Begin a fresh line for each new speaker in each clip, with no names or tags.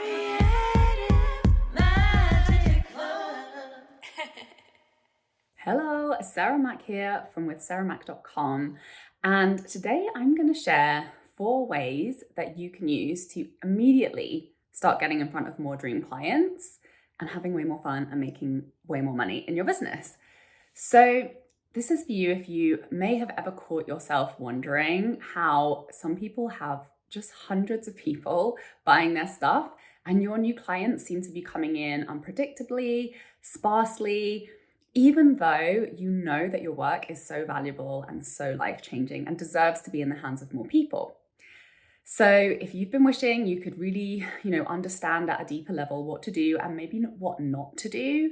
Creative Magic Club.
Hello, Sarah Mack here from withsarahmack.com, and today I'm going to share 4 ways that you can use to immediately start getting in front of more dream clients and having way more fun and making way more money in your business. So this is for you if you may have ever caught yourself wondering how some people have just hundreds of people buying their stuff and your new clients seem to be coming in unpredictably, sparsely, even though you know that your work is so valuable and so life-changing and deserves to be in the hands of more people. So if you've been wishing you could really, understand at a deeper level what to do and maybe what not to do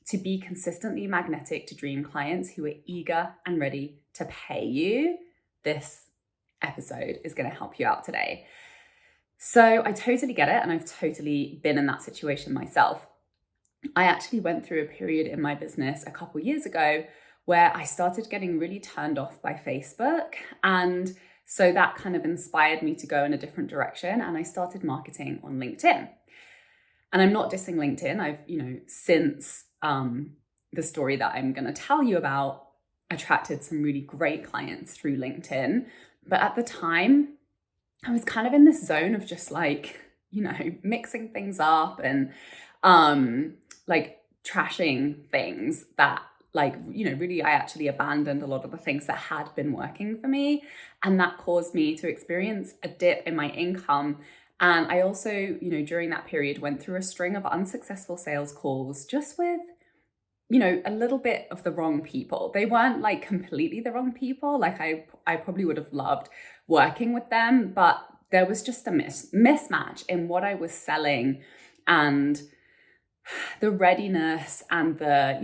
to be consistently magnetic to dream clients who are eager and ready to pay you, this episode is going to help you out today. So I totally get it, and I've totally been in that situation myself. I actually went through a period in my business a couple years ago where I started getting really turned off by Facebook. And so that kind of inspired me to go in a different direction. And I started marketing on LinkedIn. And I'm not dissing LinkedIn. I've, since the story that I'm going to tell you about, attracted some really great clients through LinkedIn. But at the time, I was kind of in this zone of just mixing things up and trashing things that really I actually abandoned a lot of the things that had been working for me. And that caused me to experience a dip in my income. And I also, during that period went through a string of unsuccessful sales calls just with, a little bit of the wrong people. They weren't completely the wrong people. I probably would have loved working with them, but there was just a mismatch in what I was selling and the readiness and the,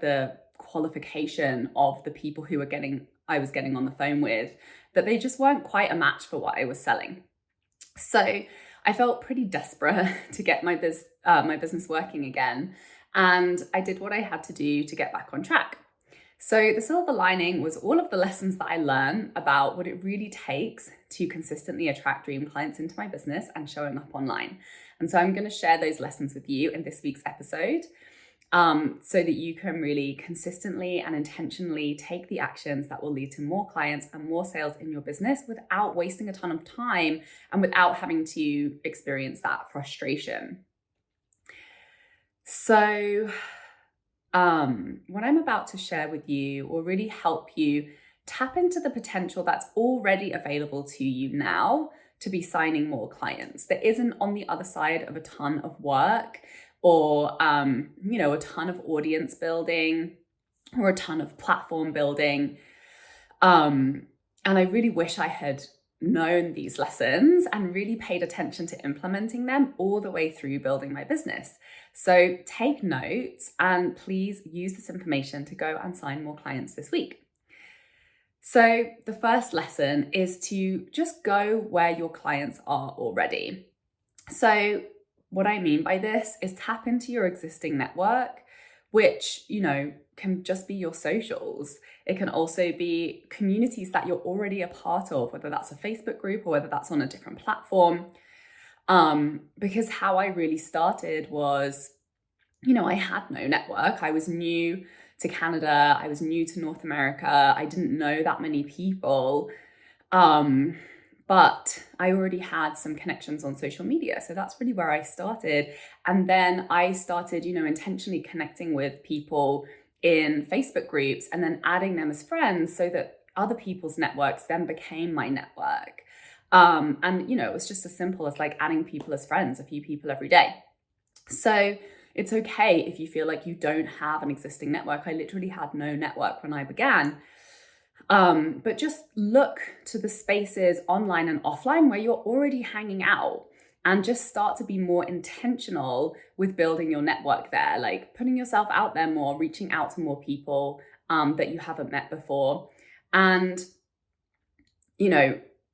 the qualification of the people who I was getting on the phone with, that they just weren't quite a match for what I was selling. So I felt pretty desperate to get my business working again. And I did what I had to do to get back on track. So the silver lining was all of the lessons that I learned about what it really takes to consistently attract dream clients into my business and showing up online. And so I'm going to share those lessons with you in this week's episode, so that you can really consistently and intentionally take the actions that will lead to more clients and more sales in your business without wasting a ton of time and without having to experience that frustration. So what I'm about to share with you will really help you tap into the potential that's already available to you now to be signing more clients. That isn't on the other side of a ton of work or, a ton of audience building or a ton of platform building. And I really wish I had known these lessons and really paid attention to implementing them all the way through building my business. So take notes and please use this information to go and sign more clients this week. So the first lesson is to just go where your clients are already. So what I mean by this is tap into your existing network, which, can just be your socials. It can also be communities that you're already a part of, whether that's a Facebook group or whether that's on a different platform. Because how I really started was, I had no network. I was new to Canada. I was new to North America. I didn't know that many people. But I already had some connections on social media. So that's really where I started. And then I started, intentionally connecting with people in Facebook groups and then adding them as friends so that other people's networks then became my network. And it was just as simple as adding people as friends, a few people every day. So it's okay if you feel like you don't have an existing network. I literally had no network when I began. But just look to the spaces online and offline where you're already hanging out and just start to be more intentional with building your network there, putting yourself out there more, reaching out to more people that you haven't met before. And,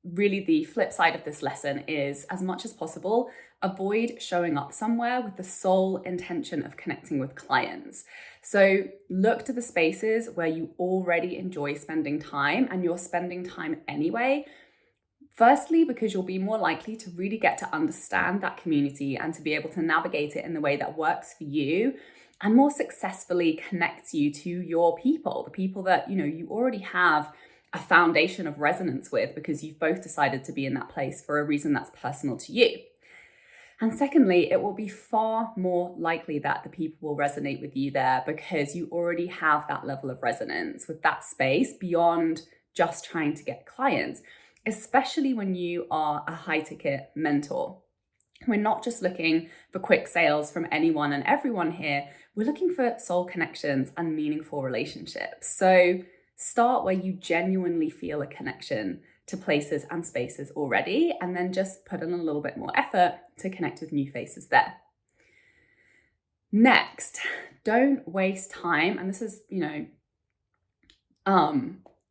really the flip side of this lesson is, as much as possible, avoid showing up somewhere with the sole intention of connecting with clients. So look to the spaces where you already enjoy spending time and you're spending time anyway. Firstly, because you'll be more likely to really get to understand that community and to be able to navigate it in the way that works for you and more successfully connects you to your people, the people that, you already have a foundation of resonance with because you've both decided to be in that place for a reason that's personal to you. And secondly, it will be far more likely that the people will resonate with you there because you already have that level of resonance with that space beyond just trying to get clients, especially when you are a high ticket mentor. We're not just looking for quick sales from anyone and everyone here. We're looking for soul connections and meaningful relationships. So start where you genuinely feel a connection to places and spaces already, and then just put in a little bit more effort to connect with new faces there. Next, don't waste time. And this is,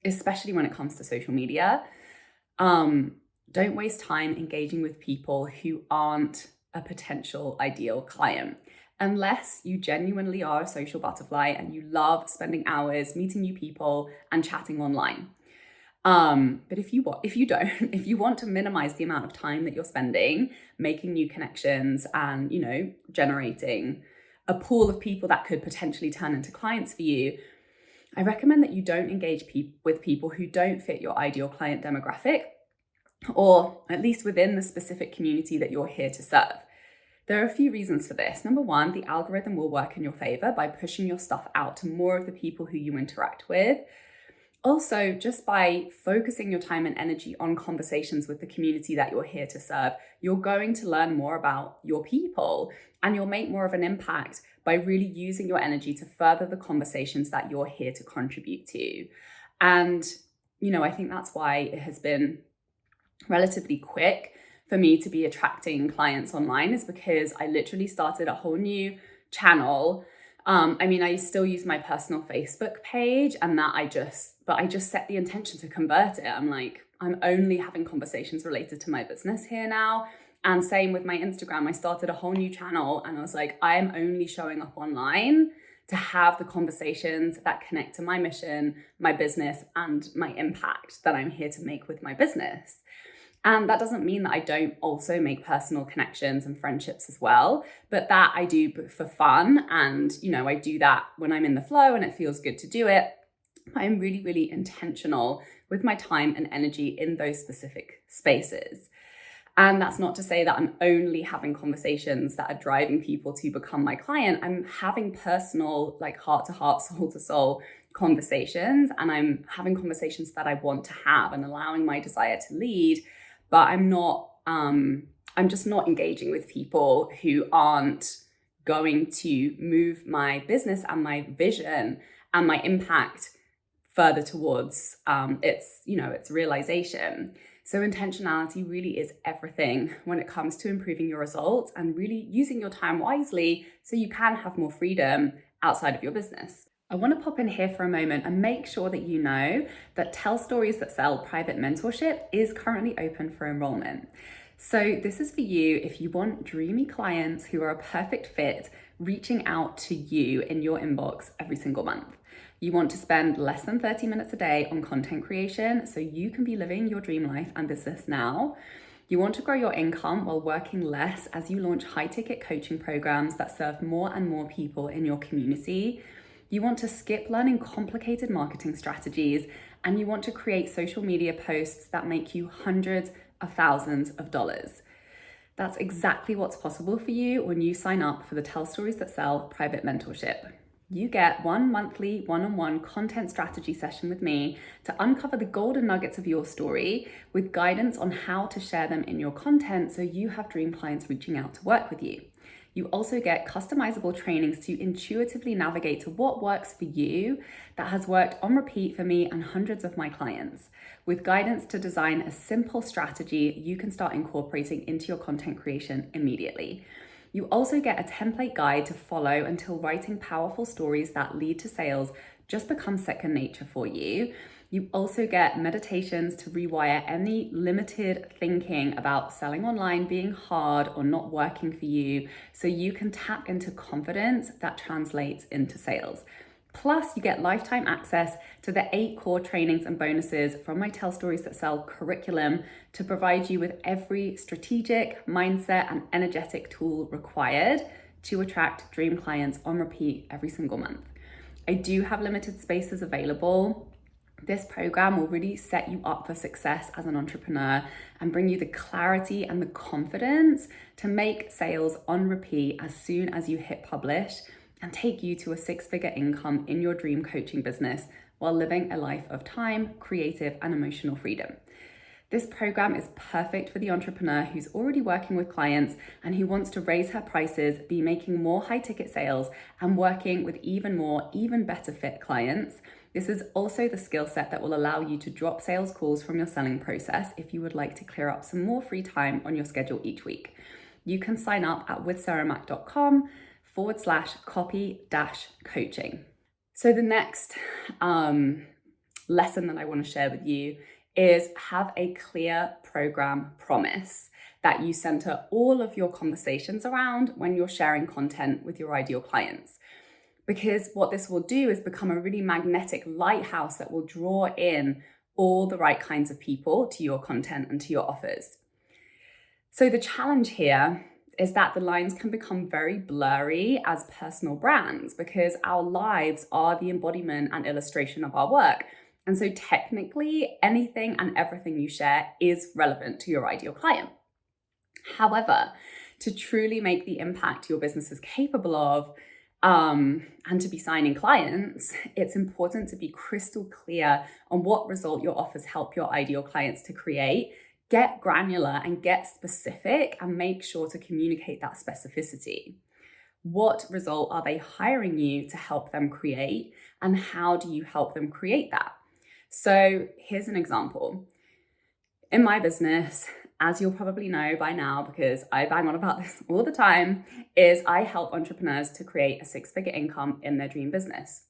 especially when it comes to social media, don't waste time engaging with people who aren't a potential ideal client. Unless you genuinely are a social butterfly and you love spending hours meeting new people and chatting online. But if you want to minimize the amount of time that you're spending making new connections and, generating a pool of people that could potentially turn into clients for you, I recommend that you don't engage with people who don't fit your ideal client demographic, or at least within the specific community that you're here to serve. There are a few reasons for this. Number one, the algorithm will work in your favor by pushing your stuff out to more of the people who you interact with. Also, just by focusing your time and energy on conversations with the community that you're here to serve, you're going to learn more about your people and you'll make more of an impact by really using your energy to further the conversations that you're here to contribute to. And, I think that's why it has been relatively quick for me to be attracting clients online, is because I literally started a whole new channel. I still use my personal Facebook page and I just set the intention to convert it. I'm only having conversations related to my business here now. And same with my Instagram. I started a whole new channel and I was like, I am only showing up online to have the conversations that connect to my mission, my business, and my impact that I'm here to make with my business. And that doesn't mean that I don't also make personal connections and friendships as well, but that I do for fun. And, I do that when I'm in the flow and it feels good to do it. I'm really, really intentional with my time and energy in those specific spaces. And that's not to say that I'm only having conversations that are driving people to become my client. I'm having personal, heart to heart, soul to soul conversations, and I'm having conversations that I want to have and allowing my desire to lead. But I'm just not engaging with people who aren't going to move my business and my vision and my impact further towards its realization. So intentionality really is everything when it comes to improving your results and really using your time wisely so you can have more freedom outside of your business. I want to pop in here for a moment and make sure that you know that Tell Stories That Sell private mentorship is currently open for enrollment. So this is for you if you want dreamy clients who are a perfect fit reaching out to you in your inbox every single month. You want to spend less than 30 minutes a day on content creation so you can be living your dream life and business now. You want to grow your income while working less as you launch high-ticket coaching programs that serve more and more people in your community. You want to skip learning complicated marketing strategies, and you want to create social media posts that make you hundreds of thousands of dollars. That's exactly what's possible for you when you sign up for the Tell Stories That Sell private mentorship. You get one monthly one-on-one content strategy session with me to uncover the golden nuggets of your story with guidance on how to share them in your content so you have dream clients reaching out to work with you. You also get customizable trainings to intuitively navigate to what works for you that has worked on repeat for me and hundreds of my clients, with guidance to design a simple strategy you can start incorporating into your content creation immediately. You also get a template guide to follow until writing powerful stories that lead to sales just becomes second nature for you. You also get meditations to rewire any limited thinking about selling online being hard or not working for you so you can tap into confidence that translates into sales. Plus, you get lifetime access to the 8 core trainings and bonuses from my Tell Stories That Sell curriculum to provide you with every strategic, mindset, and energetic tool required to attract dream clients on repeat every single month. I do have limited spaces available. This program will really set you up for success as an entrepreneur and bring you the clarity and the confidence to make sales on repeat as soon as you hit publish and take you to a 6-figure income in your dream coaching business while living a life of time, creative, and emotional freedom. This program is perfect for the entrepreneur who's already working with clients and who wants to raise her prices, be making more high-ticket sales, and working with even more, even better fit clients. This is also the skill set that will allow you to drop sales calls from your selling process if you would like to clear up some more free time on your schedule each week. You can sign up at withsarahmac.com/copy-coaching. So the next lesson that I want to share with you is have a clear program promise that you center all of your conversations around when you're sharing content with your ideal clients. Because what this will do is become a really magnetic lighthouse that will draw in all the right kinds of people to your content and to your offers. So the challenge here is that the lines can become very blurry as personal brands because our lives are the embodiment and illustration of our work. And so technically, anything and everything you share is relevant to your ideal client. However, to truly make the impact your business is capable of, and to be signing clients, it's important to be crystal clear on what result your offers help your ideal clients to create. Get granular and get specific and make sure to communicate that specificity. What result are they hiring you to help them create, and how do you help them create that? So here's an example. In my business, as you'll probably know by now, because I bang on about this all the time, is I help entrepreneurs to create a 6-figure income in their dream business.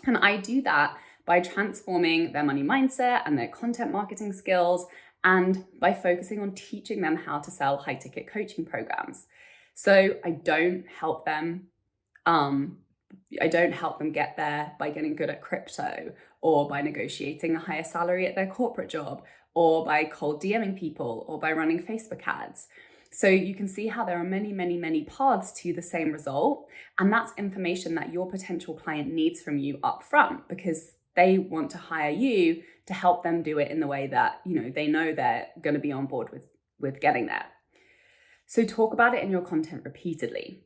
And I do that by transforming their money mindset and their content marketing skills, and by focusing on teaching them how to sell high-ticket coaching programs. So I don't help them get there by getting good at crypto, or by negotiating a higher salary at their corporate job, or by cold DMing people, or by running Facebook ads. So you can see how there are many, many, many paths to the same result. And that's information that your potential client needs from you up front, because they want to hire you to help them do it in the way that, they know they're going to be on board with getting there. So talk about it in your content repeatedly.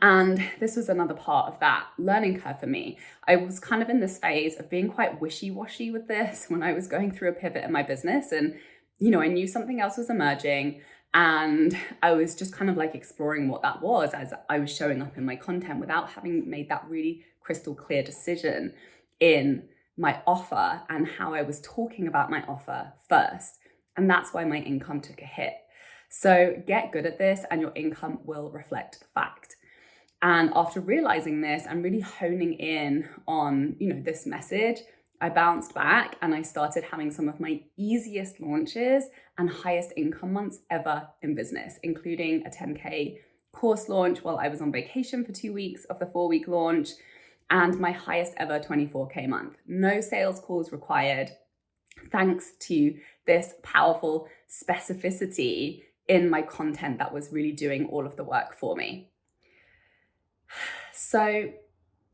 And this was another part of that learning curve for me. I was kind of in this phase of being quite wishy-washy with this when I was going through a pivot in my business. And, I knew something else was emerging, and I was just kind of like exploring what that was as I was showing up in my content without having made that really crystal clear decision in my offer and how I was talking about my offer first. And that's why my income took a hit. So get good at this and your income will reflect the fact. And after realizing this and really honing in on, this message, I bounced back and I started having some of my easiest launches and highest income months ever in business, including a 10K course launch while I was on vacation for 2 weeks of the 4-week launch, and my highest ever 24K month. No sales calls required, thanks to this powerful specificity in my content that was really doing all of the work for me. So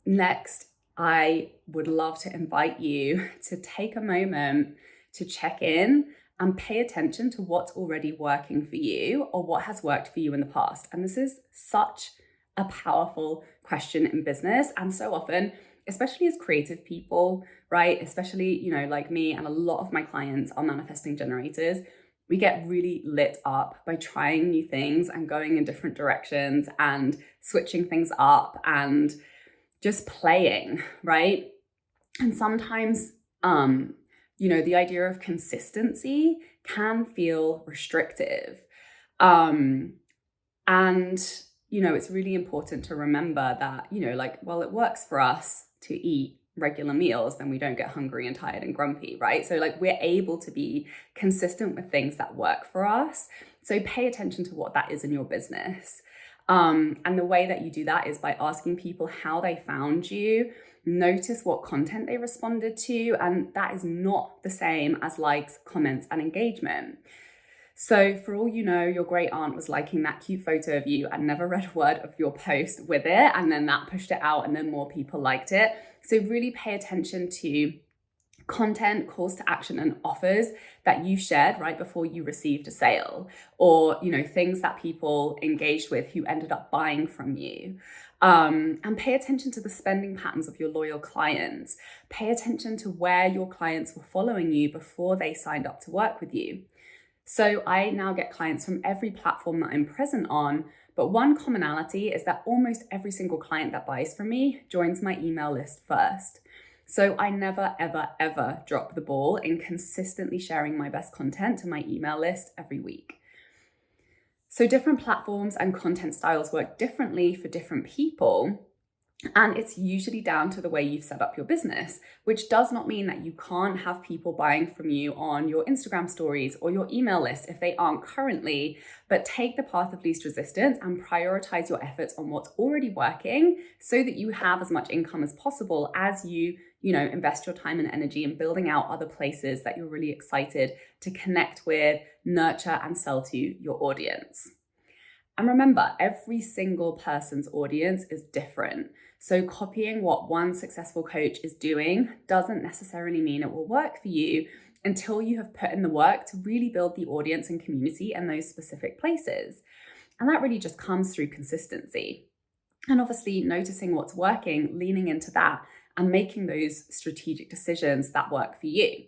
next, I would love to invite you to take a moment to check in and pay attention to what's already working for you or what has worked for you in the past. And this is such a powerful question in business. And so often, especially as creative people, right? Especially, like me and a lot of my clients are manifesting generators. We get really lit up by trying new things and going in different directions and switching things up and just playing, right? And sometimes, the idea of consistency can feel restrictive. It's really important to remember that, it works for us to eat regular meals, then we don't get hungry and tired and grumpy, right? So we're able to be consistent with things that work for us. So pay attention to what that is in your business. And the way that you do that is by asking people how they found you. Notice what content they responded to, and that is not the same as likes, comments, and engagement. So for all you know, your great aunt was liking that cute photo of you and never read a word of your post with it, and then that pushed it out and then more people liked it. So really pay attention to content, calls to action, and offers that you shared right before you received a sale, or things that people engaged with who ended up buying from you. And pay attention to the spending patterns of your loyal clients. Pay attention to where your clients were following you before they signed up to work with you. So I now get clients from every platform that I'm present on, but one commonality is that almost every single client that buys from me joins my email list first. So I never, ever, ever drop the ball in consistently sharing my best content to my email list every week. So different platforms and content styles work differently for different people. And it's usually down to the way you've set up your business, which does not mean that you can't have people buying from you on your Instagram stories or your email list if they aren't currently, but take the path of least resistance and prioritize your efforts on what's already working so that you have as much income as possible as you invest your time and energy in building out other places that you're really excited to connect with, nurture, and sell to your audience. And remember, every single person's audience is different. So copying what one successful coach is doing doesn't necessarily mean it will work for you until you have put in the work to really build the audience and community in those specific places. And that really just comes through consistency. And obviously noticing what's working, leaning into that, and making those strategic decisions that work for you.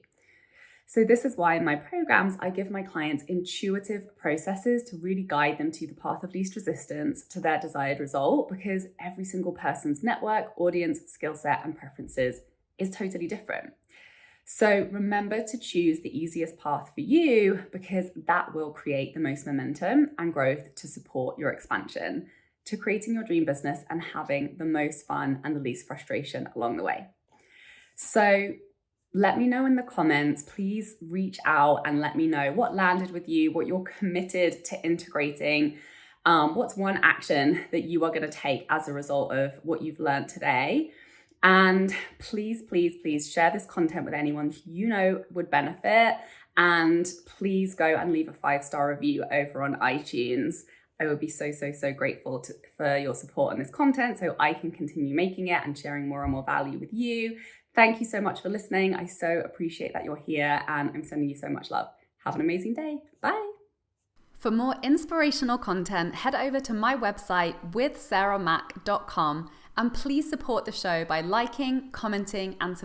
So this is why in my programs, I give my clients intuitive processes to really guide them to the path of least resistance to their desired result, because every single person's network, audience, skill set, and preferences is totally different. So remember to choose the easiest path for you, because that will create the most momentum and growth to support your expansion, to creating your dream business and having the most fun and the least frustration along the way. So let me know in the comments, please reach out and let me know what landed with you, what you're committed to integrating, what's one action that you are going to take as a result of what you've learned today. And please, please, please share this content with anyone you know would benefit. And please go and leave a 5-star review over on iTunes. I would be so, so, so grateful for your support on this content so I can continue making it and sharing more and more value with you. Thank you so much for listening. I so appreciate that you're here, and I'm sending you so much love. Have an amazing day. Bye. For more inspirational content, head over to my website withsarahmac.com, and please support the show by liking, commenting, and